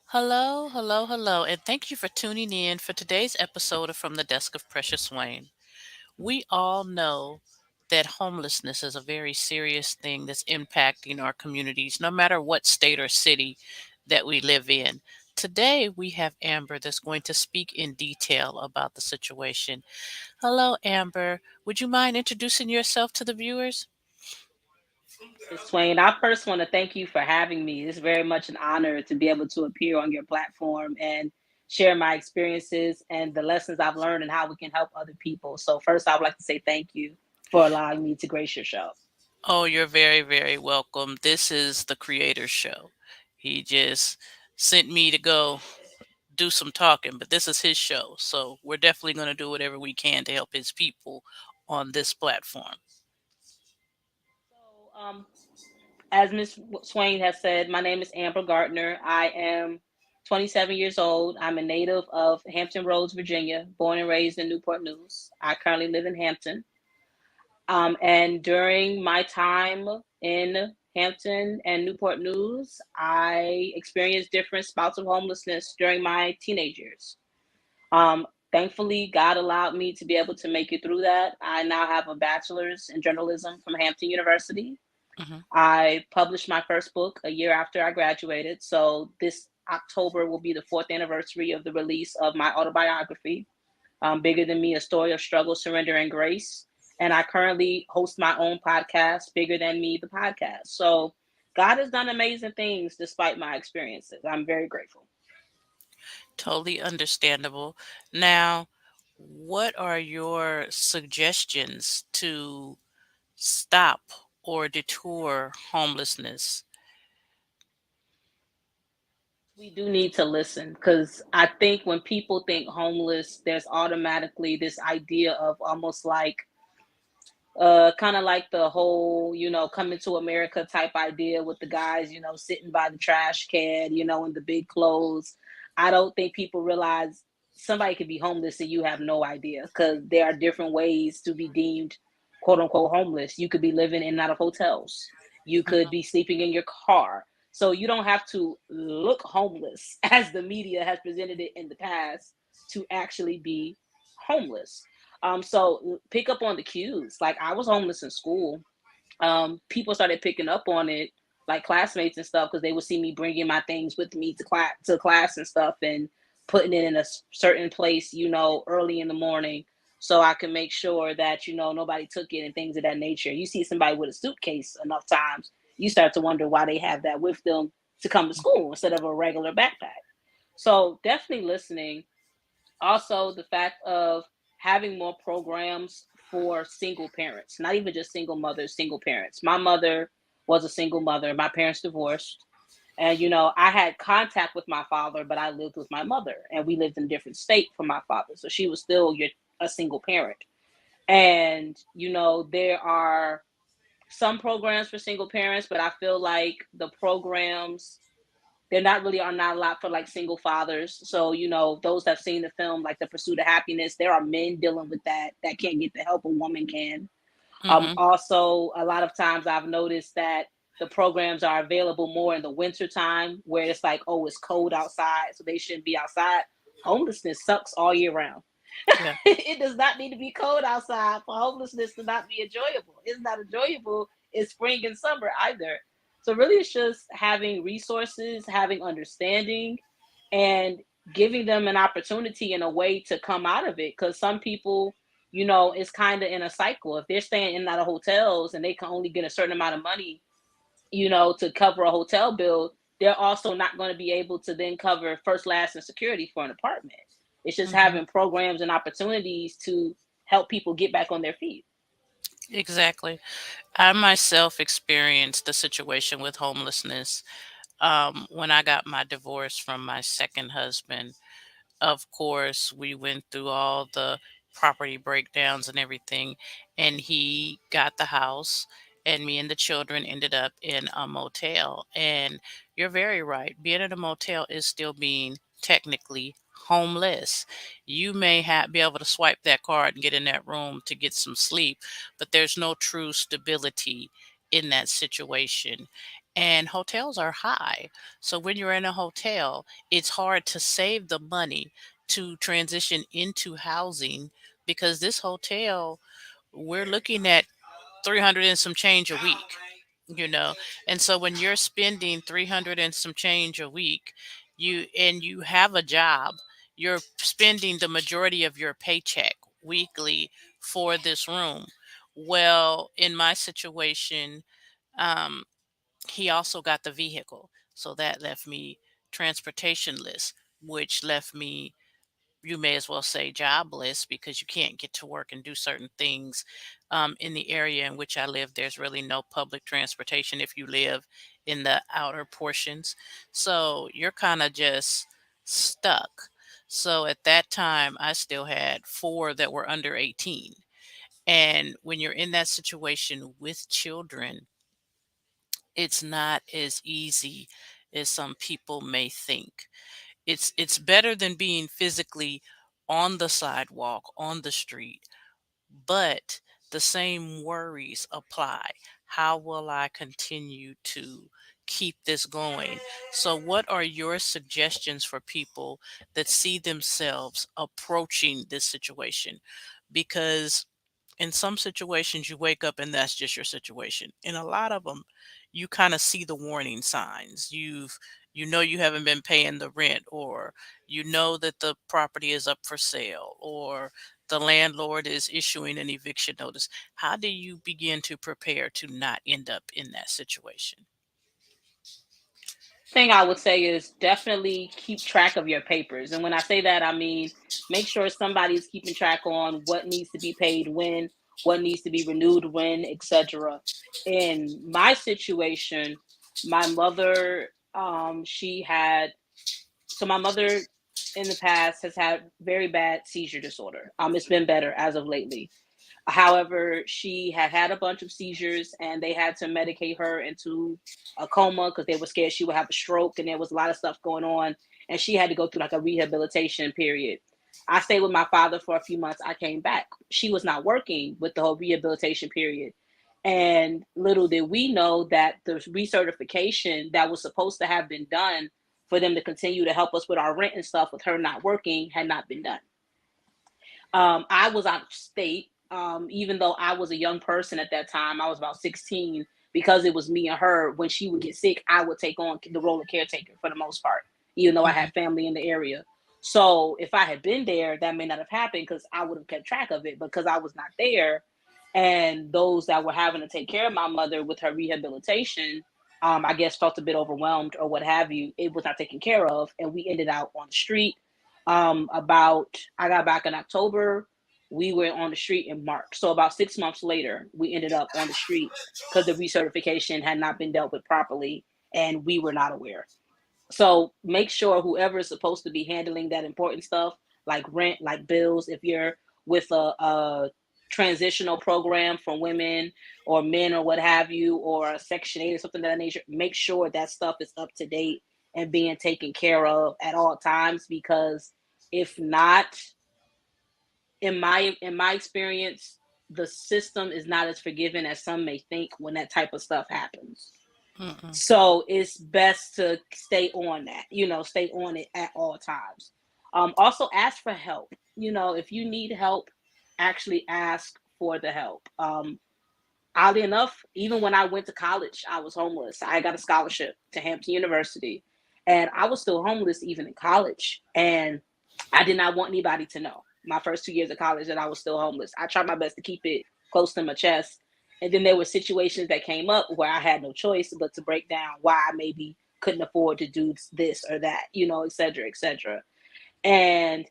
Hello, hello, hello, and thank you for tuning in for today's episode of From the Desk of Precious Swain. We all know that homelessness is a very serious thing that's impacting our communities, no matter what state or city that we live in. Today, we have Amber that's going to speak in detail about the situation. Hello, Amber. Would you mind introducing yourself to the viewers? Ms. Swain, I first want to thank you for having me. It's very much an honor to be able to appear on your platform and share my experiences and the lessons I've learned and how we can help other people. So, first, I would like to say thank you for allowing me to grace your show. Oh, you're very, very welcome. This is the creator's show. He just sent me to go do some talking, but this is his show. So we're definitely going to do whatever we can to help his people on this platform. So, as Ms. Swain has said, my name is Amber Gardner. I am 27 years old. I'm a native of Hampton Roads, Virginia, born and raised in Newport News. I currently live in Hampton. And during my time in Hampton and Newport News, I experienced different spouts of homelessness during my teenage years. Thankfully, God allowed me to be able to make it through that. I now have a bachelor's in journalism from Hampton University. Hmm. I published my first book a year after I graduated. So this October will be the fourth anniversary of the release of my autobiography, Bigger Than Me, A Story of Struggle, Surrender, and Grace. And I currently host my own podcast, Bigger Than Me, the podcast. So God has done amazing things despite my experiences. I'm very grateful. Totally understandable. Now, what are your suggestions to stop or detour homelessness? We do need to listen because I think when people think homeless, there's automatically this idea of almost like kind of like the whole, coming to America type idea with the guys, sitting by the trash can, in the big clothes. I don't think people realize somebody could be homeless and you have no idea because there are different ways to be deemed quote unquote homeless. You could be living in and out of hotels, you could Mhm. be sleeping in your car. So you don't have to look homeless as the media has presented it in the past to actually be homeless. So pick up on the cues. Like I was homeless in school. People started picking up on it, like classmates and stuff, because they would see me bringing my things with me to class and stuff, and putting it in a certain place, early in the morning, so I can make sure that nobody took it and things of that nature. You see somebody with a suitcase enough times, you start to wonder why they have that with them to come to school instead of a regular backpack. So definitely listening. Also the fact of having more programs for single parents, not even just single mothers, single parents. My mother was a single mother, my parents divorced, and I had contact with my father, but I lived with my mother and we lived in a different state from my father, so she was still a single parent. And there are some programs for single parents, but I feel like the programs, they're not really are not a lot for like single fathers. So, those that have seen the film, like The Pursuit of Happiness, there are men dealing with that can't get the help a woman can. Mhm. Also, a lot of times I've noticed that the programs are available more in the winter time where it's like, oh, it's cold outside, so they shouldn't be outside. Homelessness sucks all year round. Yeah. It does not need to be cold outside for homelessness to not be enjoyable. It's not enjoyable in spring and summer either. So really it's just having resources, having understanding, and giving them an opportunity and a way to come out of it. Because some people, it's kind of in a cycle. If they're staying in and out of hotels and they can only get a certain amount of money, to cover a hotel bill, they're also not going to be able to then cover first, last, and security for an apartment. It's just Mhm. having programs and opportunities to help people get back on their feet. Exactly. I myself experienced the situation with homelessness when I got my divorce from my second husband. Of course, we went through all the property breakdowns and everything, and he got the house, and me and the children ended up in a motel. And you're very right. Being in a motel is still being technically homeless. You may be able to swipe that card and get in that room to get some sleep, but there's no true stability in that situation. and hotels are high. So when you're in a hotel, it's hard to save the money to transition into housing because this hotel, we're looking at 300 and some change a week, you know. And so when you're spending 300 and some change a week, you have a job, you're spending the majority of your paycheck weekly for this room. Well, in my situation, um, he also got the vehicle. So that left me transportationless, which left me, you may as well say, jobless because you can't get to work and do certain things. In the area in which I live, there's really no public transportation if you live in the outer portions. So you're kind of just stuck. So at that time, I still had four that were under 18. And when you're in that situation with children, it's not as easy as some people may think. It's better than being physically on the sidewalk, on the street, but the same worries apply. How will I continue to keep this going? So what are your suggestions for people that see themselves approaching this situation? Because in some situations you wake up and that's just your situation. In a lot of them, you kind of see the warning signs. You know you haven't been paying the rent, or you know that the property is up for sale, or the landlord is issuing an eviction notice. How do you begin to prepare to not end up in that situation? Thing I would say is definitely keep track of your papers. And when I say that, I mean make sure somebody's keeping track on what needs to be paid when, what needs to be renewed when, etc. In my situation, my mother, she had so my mother in the past has had very bad seizure disorder. It's been better as of lately. However, she had had a bunch of seizures and they had to medicate her into a coma because they were scared she would have a stroke, and there was a lot of stuff going on. And she had to go through like a rehabilitation period. I stayed with my father for a few months. I came back. She was not working with the whole rehabilitation period. And little did we know that the recertification that was supposed to have been done for them to continue to help us with our rent and stuff with her not working had not been done. I was out of state, even though I was a young person at that time. I was about 16. Because it was me and her, when she would get sick, I would take on the role of caretaker for the most part, even though I Hmm. had family in the area. So if I had been there, that may not have happened because I would have kept track of it. Because I was not there, and those that were having to take care of my mother with her rehabilitation, I guess felt a bit overwhelmed or what have you. It was not taken care of, and we ended out on the street. About I got back in October. We were on the street in March. So about 6 months later, we ended up on the street because the recertification had not been dealt with properly and we were not aware. So make sure whoever is supposed to be handling that important stuff, like rent, like bills, if you're with a transitional program for women or men or what have you, or a Section 8 or something of that nature, make sure that stuff is up to date and being taken care of at all times. Because if not, in my experience, the system is not as forgiving as some may think when that type of stuff happens. Mm-mm. So it's best to stay on that, stay on it at all times. Also ask for help. If you need help, actually ask for the help. Oddly enough, even when I went to college, I was homeless. I got a scholarship to Hampton University, and I was still homeless even in college. And I did not want anybody to know my first 2 years of college that I was still homeless. I tried my best to keep it close to my chest. And then there were situations that came up where I had no choice but to break down why I maybe couldn't afford to do this or that, et cetera, et cetera. And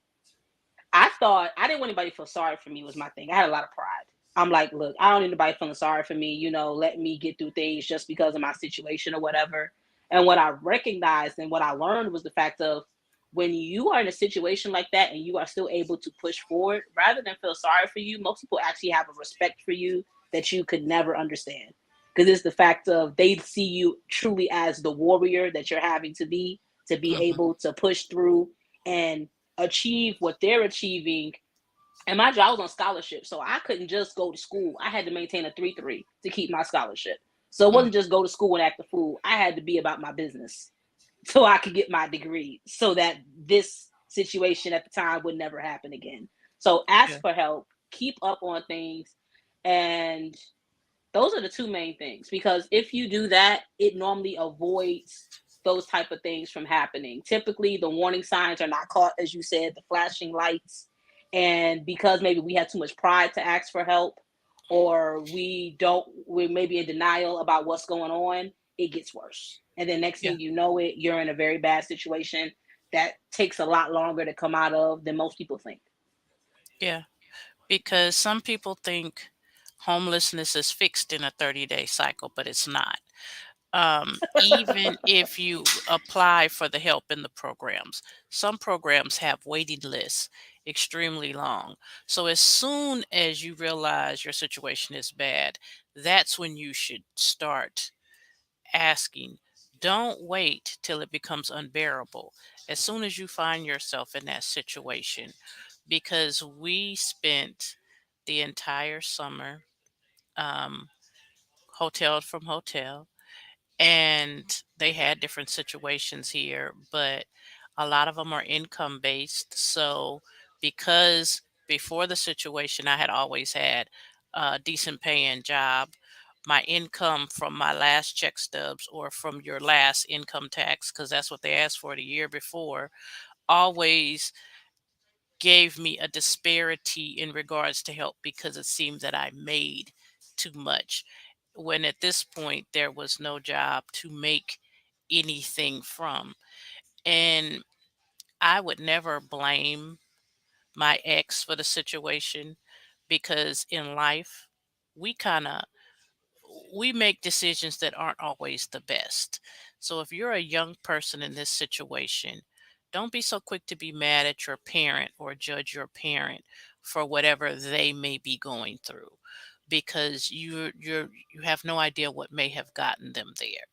I thought I didn't want anybody to feel sorry for me was my thing. I had a lot of pride. I'm like, look, I don't need anybody feeling sorry for me, let me get through things just because of my situation or whatever. And what I recognized and what I learned was the fact of when you are in a situation like that and you are still able to push forward, rather than feel sorry for you, most people actually have a respect for you that you could never understand. Because it's the fact of they see you truly as the warrior that you're having to be Hmm. able to push through and achieve what they're achieving. And I was on scholarship, so I couldn't just go to school. I had to maintain a 3.3 to keep my scholarship. So it Mm, wasn't just go to school and act a fool. I had to be about my business so I could get my degree so that this situation at the time would never happen again. So yeah, ask for help, keep up on things, and those are the two main things, because if you do that, it normally avoids those type of things from happening. Typically the warning signs are not caught, as you said, the flashing lights. And because maybe we had too much pride to ask for help, or we're maybe in denial about what's going on, it gets worse. And then next yeah, thing you know it, you're in a very bad situation that takes a lot longer to come out of than most people think. yeah. Because some people think homelessness is fixed in a 30-day cycle, but it's not. Even if you apply for the help in the programs, some programs have waiting lists extremely long. So as soon as you realize your situation is bad, that's when you should start asking. Don't wait till it becomes unbearable. As soon as you find yourself in that situation, because we spent the entire summer um, hotel from hotel, and they had different situations here, but a lot of them are income based. So, because before the situation, I had always had a decent paying job. My income from my last check stubs or from your last income tax, because that's what they asked for the year before, always gave me a disparity in regards to help because it seemed that I made too much. When at this point, there was no job to make anything from. And I would never blame my ex for the situation because in life, we kind of we make decisions that aren't always the best. So if you're a young person in this situation, don't be so quick to be mad at your parent or judge your parent for whatever they may be going through because you have no idea what may have gotten them there.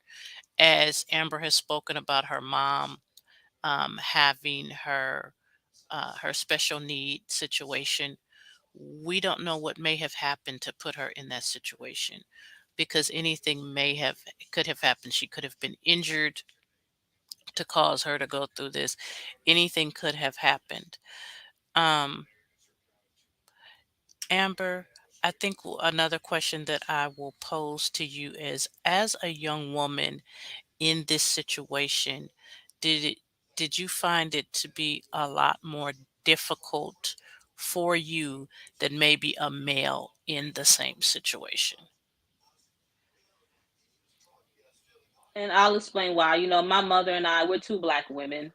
As Amber has spoken about her mom having her special need situation, we don't know what may have happened to put her in that situation because anything may have could have happened. She could have been injured to cause her to go through this. Anything could have happened. Um, Amber, I think another question that I will pose to you is as a young woman in this situation, did it did you find it to be a lot more difficult for you than maybe a male in the same situation? And I'll explain why. My mother and I, we're two black women.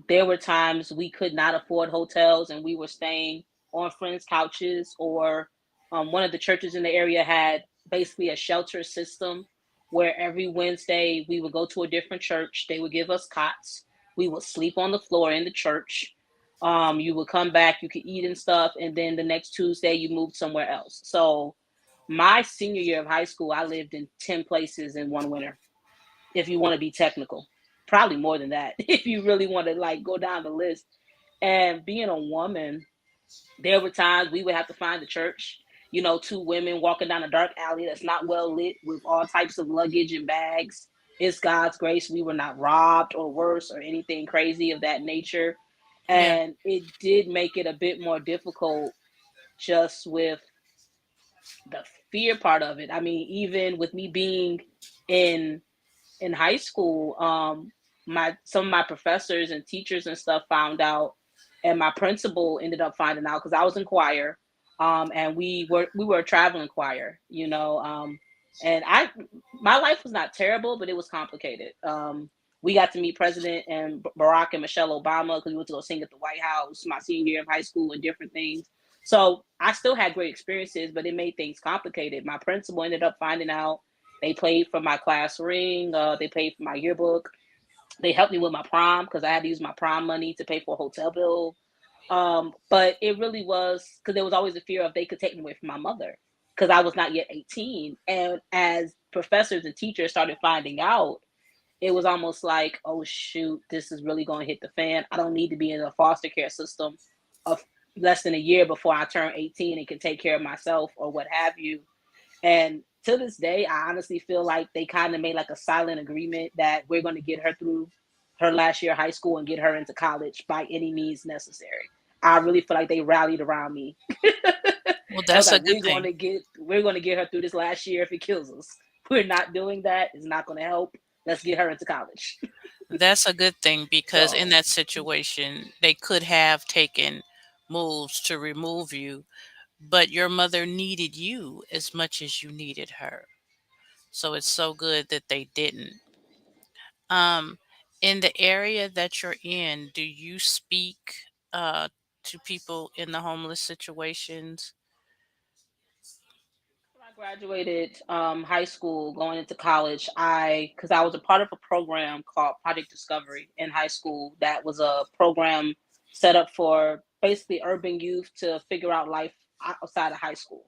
There were times we could not afford hotels and we were staying on friends' couches, or one of the churches in the area had basically a shelter system where every Wednesday we would go to a different church. They would give us cots. We would sleep on the floor in the church. You would come back, you could eat and stuff, and then the next Tuesday you moved somewhere else. So my senior year of high school, I lived in 10 places in one winter, if you want to be technical. Probably more than that if you really want to like go down the list. And being a woman, there were times we would have to find the church, two women walking down a dark alley that's not well lit with all types of luggage and bags. It's God's grace we were not robbed or worse or anything crazy of that nature. Yeah, And it did make it a bit more difficult just with the fear part of it. I mean, even with me being in high school, my some of my professors and teachers and stuff found out, and my principal ended up finding out because I was in choir, and we were a traveling choir, and my life was not terrible, but it was complicated. We got to meet President and Barack and Michelle Obama because we went to go sing at the White House my senior year of high school and different things. So I still had great experiences, but it made things complicated. My principal ended up finding out. They paid for my class ring. They paid for my yearbook. They helped me with my prom because I had to use my prom money to pay for a hotel bill. But it really was because there was always a fear of they could take me away from my mother because I was not yet 18. And as professors and teachers started finding out, it was almost like, oh shoot, this is really going to hit the fan. I don't need to be in a foster care system of less than a year before I turn 18 and can take care of myself or what have you. And to this day, I honestly feel like they kind of made like a silent agreement that we're going to get her through her last year of high school and get her into college by any means necessary. I really feel like they rallied around me. Well, I was that's a like, good thing. we're going to get her through this last year if it kills us. We're not doing that. It's not going to help. Let's get her into college. That's a good thing because in So that situation, they could have taken moves to remove you, but your mother needed you as much as you needed her. So it's so good that they didn't. Um, in the area that you're in, do you speak uh, to people in the homeless situations? I graduated high school, going into college, because I was a part of a program called Project Discovery in high school. That was a program set up for basically urban youth to figure out life outside of high school.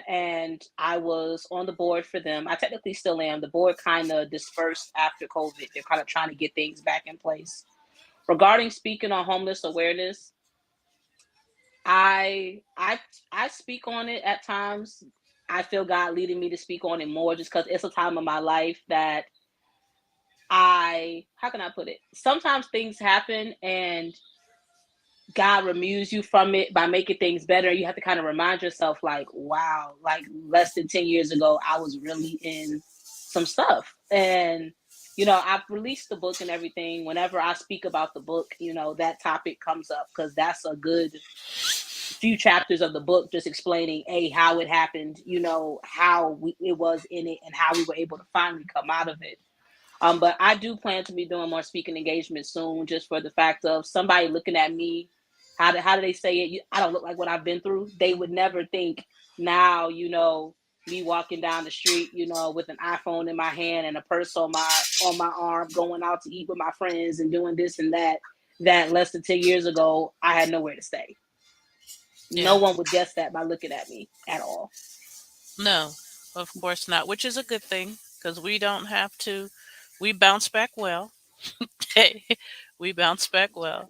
And I was on the board for them. I technically still am. The board kind of dispersed after COVID. They're kind of trying to get things back in place. Regarding speaking on homeless awareness, I I I speak on it at times. I feel God leading me to speak on it more just because it's a time of my life that how can I put it? Sometimes things happen and God removes you from it by making things better. You have to kind of remind yourself, like, wow, like less than 10 years ago, I was really in some stuff. And, I've released the book and everything. Whenever I speak about the book, that topic comes up because that's a good few chapters of the book just explaining how it happened, how it was in it and how we were able to finally come out of it. But I do plan to be doing more speaking engagements soon, just for the fact of somebody looking at me. How do they say it? I don't look like what I've been through. They would never think now, me walking down the street, with an iPhone in my hand and a purse on my arm, going out to eat with my friends and doing this and that. That less than 10 years ago, I had nowhere to stay. No Yeah. one would guess that by looking at me at all. No, of course not, which is a good thing because we don't have to. We bounce back well. Hey, we bounce back well.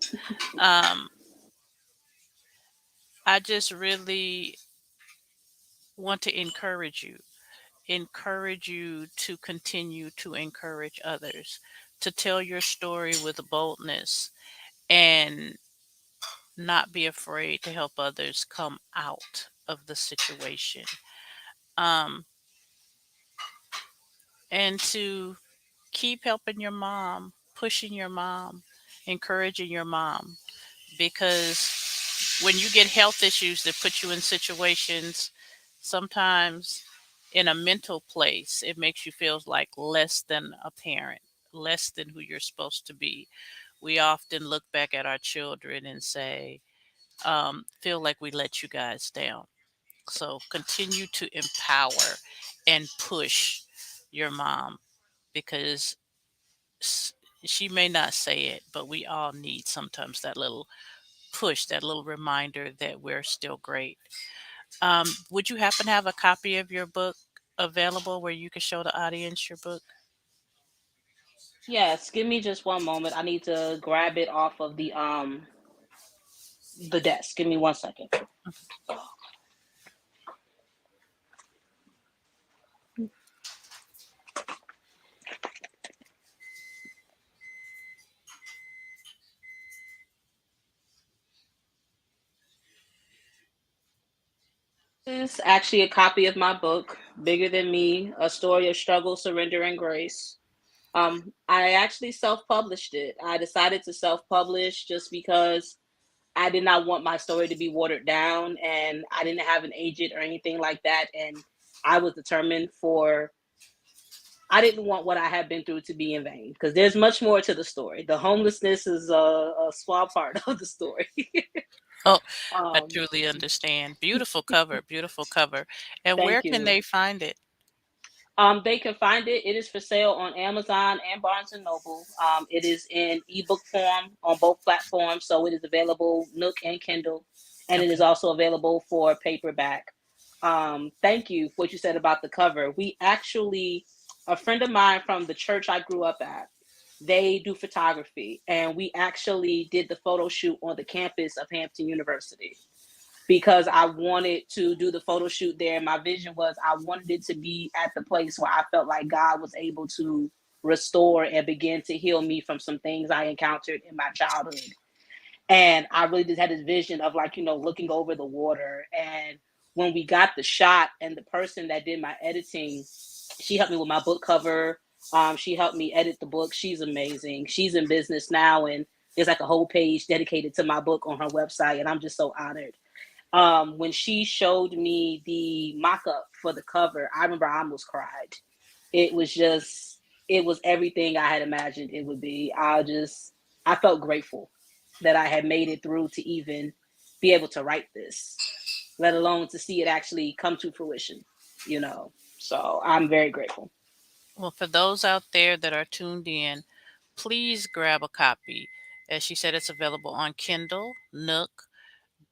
Um, I just really want to encourage you to continue to encourage others, to tell your story with boldness and not be afraid to help others come out of the situation. Um, and to keep helping your mom, pushing your mom, encouraging your mom, because when you get health issues that put you in situations, sometimes in a mental place, it makes you feel like less than a parent, less than who you're supposed to be. We often look back at our children and say, feel like we let you guys down. So continue to empower and push your mom because s- she may not say it, but we all need sometimes that little push, that little reminder that we're still great. Would you happen to have a copy of your book available where you could show the audience your book? Yes, give me just one moment. I need to grab it off of the desk. Give me 1 second. This is actually a copy of my book, Bigger Than Me: A Story of Struggle, Surrender, and Grace. I actually self-published it. I decided to self-publish just because I did not want my story to be watered down, and I didn't have an agent or anything like that. And I was determined for I didn't want what I had been through to be in vain because there's much more to the story. The homelessness is a small part of the story. Oh, I um, truly understand. Beautiful cover, beautiful cover. And where Thank can you. they find it? They can find it. It is for sale on Amazon and Barnes and Noble. It is in ebook form on both platforms, so it is available Nook and Kindle, and it is Okay. also available for paperback. Thank you for what you said about the cover. We actually, a friend of mine from the church I grew up at, they do photography, and we actually did the photo shoot on the campus of Hampton University. because I wanted to do the photo shoot there. My vision was I wanted it to be at the place where I felt like God was able to restore and begin to heal me from some things I encountered in my childhood. And I really just had this vision of, like, looking over the water. And when we got the shot, and the person that did my editing, she helped me with my book cover. She helped me edit the book. She's amazing. She's in business now, and there's like a whole page dedicated to my book on her website. And I'm just so honored. When she showed me the mock-up for the cover, I remember I almost cried. It was just, it was everything I had imagined it would be. I felt grateful that I had made it through to even be able to write this, let alone to see it actually come to fruition. So I'm very grateful. Well, for those out there that are tuned in, please grab a copy. As she said, it's available on Kindle, Nook,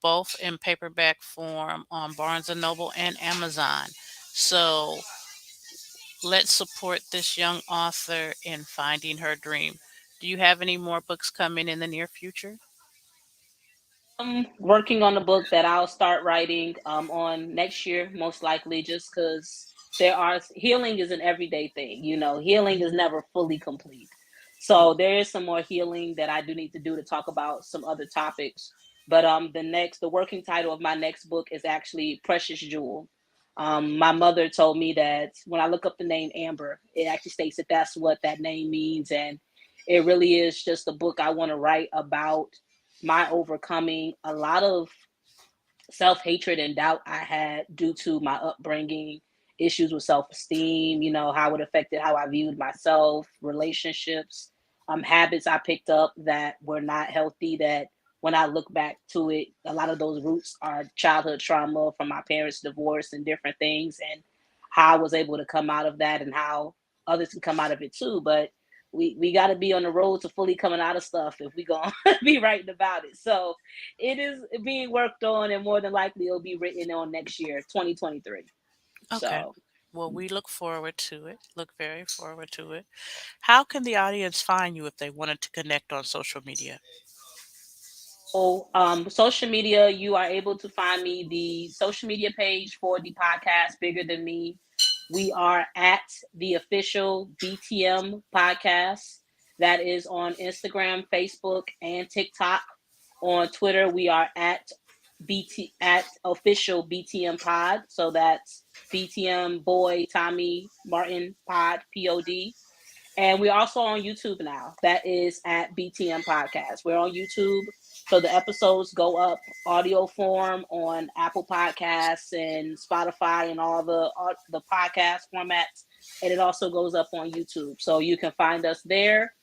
both in paperback form on Barnes and Noble and Amazon. So let's support this young author in finding her dream. Do you have any more books coming in the near future? Working on a book that I'll start writing on next year, most likely, just because healing is an everyday thing. Healing is never fully complete. So there is some more healing that I do need to do to talk about some other topics. But the working title of my next book is actually Precious Jewel. My mother told me that when I look up the name Amber, it actually states that that's what that name means, and it really is just a book I want to write about my overcoming a lot of self hatred and doubt I had due to my upbringing, issues with self esteem, how it affected how I viewed myself, relationships, habits I picked up that were not healthy. That when I look back to it, a lot of those roots are childhood trauma from my parents' divorce and different things, and how I was able to come out of that and how others can come out of it too. But we got to be on the road to fully coming out of stuff if we gonna be writing about it. So it is being worked on, and more than likely it'll be written on next year, 2023. Okay. So, Well, we look forward to it. Look very forward to it. How can the audience find you if they wanted to connect on social media? social media, you are able to find me the social media page for the podcast Bigger Than Me. We are at the official BTM podcast. That is on Instagram, Facebook, and TikTok. On Twitter, we are at official BTM pod. So that's BTM boy Tommy Martin pod POD. And we're also on YouTube now. That is at BTM Podcast. We're on YouTube. So the episodes go up audio form on Apple Podcasts and Spotify and all the podcast formats. And it also goes up on YouTube. So you can find us there.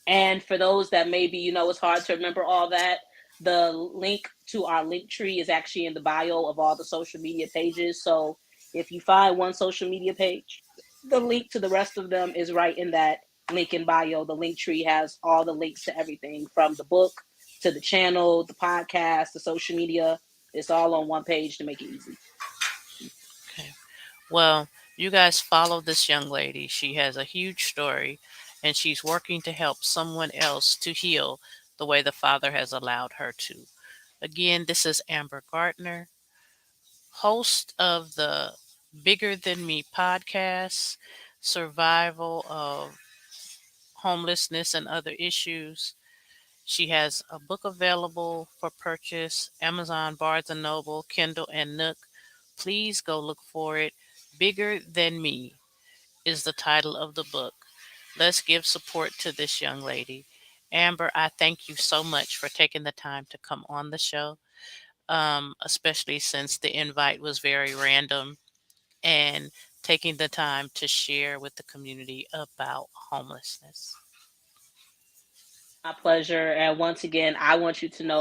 And for those that maybe, it's hard to remember all that, the link to our link tree is actually in the bio of all the social media pages. So if you find one social media page, the link to the rest of them is right in that link in bio. The link tree has all the links to everything from the book to the channel, the podcast, the social media. It's all on one page to make it easy. Okay. Well, you guys follow this young lady. She has a huge story and she's working to help someone else to heal the way the Father has allowed her to. Again, this is Amber Gardner, host of the Bigger Than Me podcast, survival of homelessness and other issues. She has a book available for purchase, Amazon, Barnes and Noble, Kindle, and Nook. Please go look for it. Bigger Than Me is the title of the book. Let's give support to this young lady. Amber, I thank you so much for taking the time to come on the show, especially since the invite was very random, and taking the time to share with the community about homelessness. My pleasure. And once again, I want you to know